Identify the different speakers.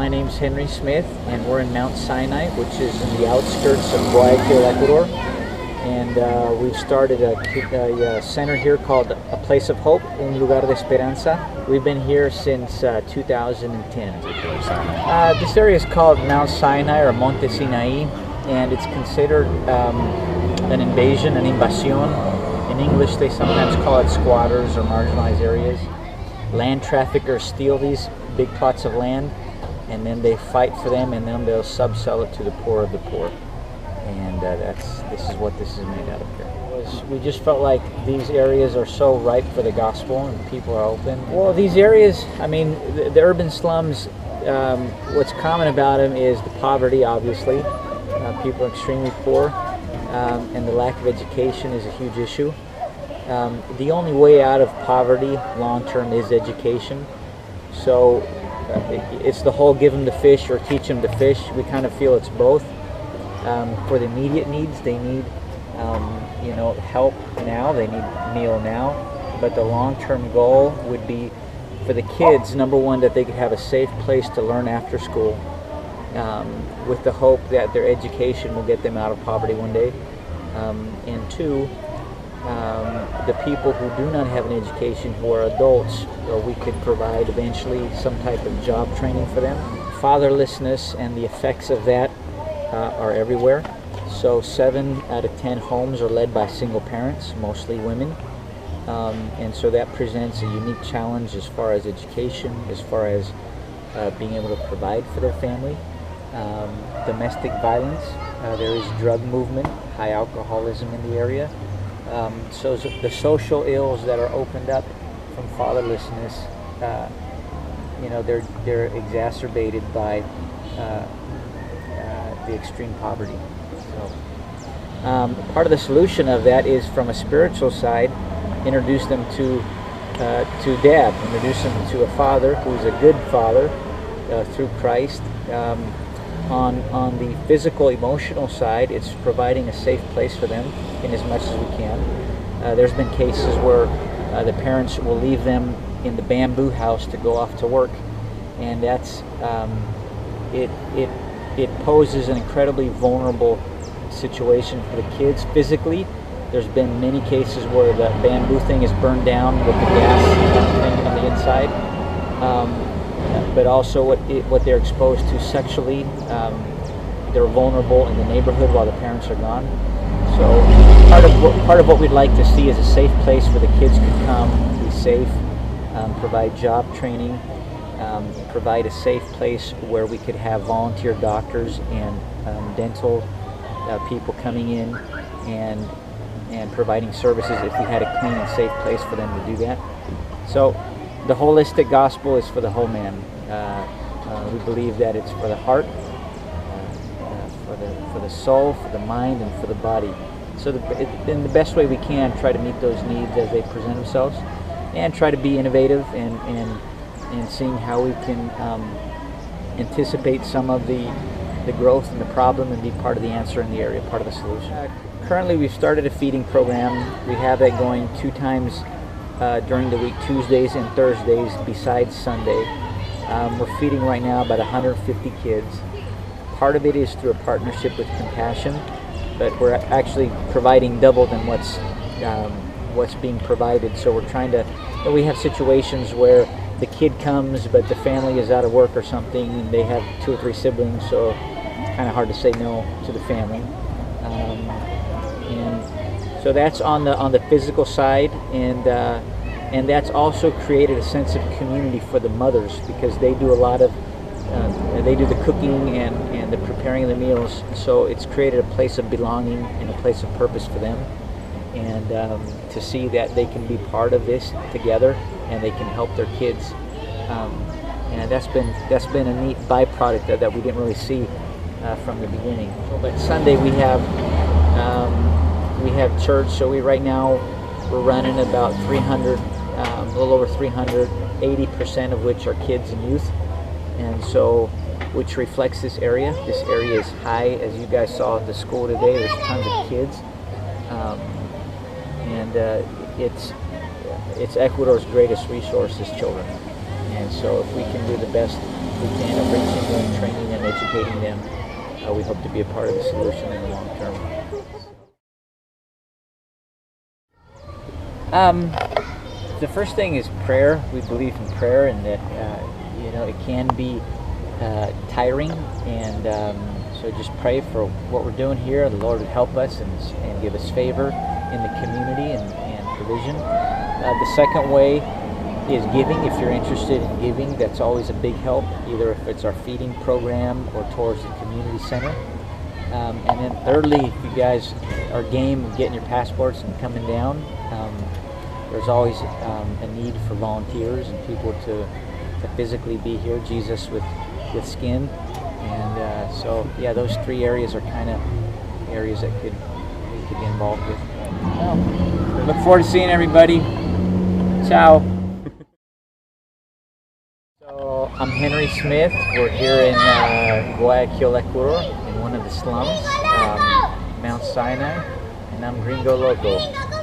Speaker 1: My name's Henry Smith, and we're in Mount Sinai, which is in the outskirts of Guayaquil, Ecuador. And we've started a center here called A Place of Hope, Un Lugar de Esperanza. We've been here since 2010. This area is called Mount Sinai or Monte Sinai, and it's considered an invasion, an invasión. In English, they sometimes call it squatters or marginalized areas. Land traffickers steal these big plots of land, and then they fight for them, and then they'll subsell it to the poor of the poor. And this is what this is made out of here. We just felt like these areas are so ripe for the gospel, and people are open. Well, these areas, I mean, the urban slums, what's common about them is the poverty, obviously. People are extremely poor, and the lack of education is a huge issue. The only way out of poverty long-term is education. So it's the whole give them the fish or teach them to fish. We kind of feel it's both. For the immediate needs, they need help now, they need meal now, but the long-term goal would be for the kids, number one, that they could have a safe place to learn after school, with the hope that their education will get them out of poverty one day, and two, the people who do not have an education, who are adults, we could provide eventually some type of job training for them. Fatherlessness and the effects of that are everywhere. So 7 out of 10 homes are led by single parents, mostly women, and so that presents a unique challenge as far as education, as far as being able to provide for their family. Domestic violence, there is drug movement, high alcoholism in the area. So the social ills that are opened up from fatherlessness, they're exacerbated by the extreme poverty. So, part of the solution of that is, from a spiritual side, introduce them to Dad, introduce them to a father who's a good father through Christ. On the physical, emotional side, it's providing a safe place for them in as much as we can. There's been cases where the parents will leave them in the bamboo house to go off to work, and that's it poses an incredibly vulnerable situation for the kids physically. There's been many cases where the bamboo thing is burned down with the gas thing on the inside. But also what they're exposed to sexually. They're vulnerable in the neighborhood while the parents are gone. So part of what we'd like to see is a safe place where the kids can come, be safe, provide job training, provide a safe place where we could have volunteer doctors and dental people coming in and providing services if we had a clean and safe place for them to do that. So the holistic gospel is for the whole man. We believe that it's for the heart, for the soul, for the mind, and for the body. So in the best way we can, try to meet those needs as they present themselves, and try to be innovative and seeing how we can anticipate some of the growth and the problem and be part of the answer in the area, part of the solution. Currently, we've started a feeding program. We have that going 2 times during the week, Tuesdays and Thursdays, besides Sunday. We're feeding right now about 150 kids. Part of it is through a partnership with Compassion, but we're actually providing double than what's being provided. So we're trying to, we have situations where the kid comes, but the family is out of work or something, and they have 2 or 3 siblings, so it's kind of hard to say no to the family. And so that's on the physical side, and that's also created a sense of community for the mothers, because they do a lot of they do the cooking and the preparing of the meals. So it's created a place of belonging and a place of purpose for them, and to see that they can be part of this together and they can help their kids, and that's been a neat byproduct that we didn't really see from the beginning. But Sunday we have church. So right now we're running about 300, a little over 300, 80% of which are kids and youth, and so which reflects this area. This area is high, as you guys saw at the school today. There's tons of kids, and it's Ecuador's greatest resource is children. And so if we can do the best we can of reaching them, training them, educating them, we hope to be a part of the solution in the long term. The first thing is prayer. We believe in prayer, and that it can be tiring, and so just pray for what we're doing here. The Lord would help us and give us favor in the community and provision. The second way is giving. If you're interested in giving, that's always a big help, either if it's our feeding program or towards the community center. And then thirdly, if you guys are game of getting your passports and coming down, there's always a need for volunteers and people to physically be here, Jesus with skin. And so yeah, those three areas are kind of areas that we could be involved with. Well, look forward to seeing everybody. Ciao. So I'm Henry Smith. We're here in Guayaquil, Ecuador, in one of the slums, Mount Sinai, and I'm Gringo Loco.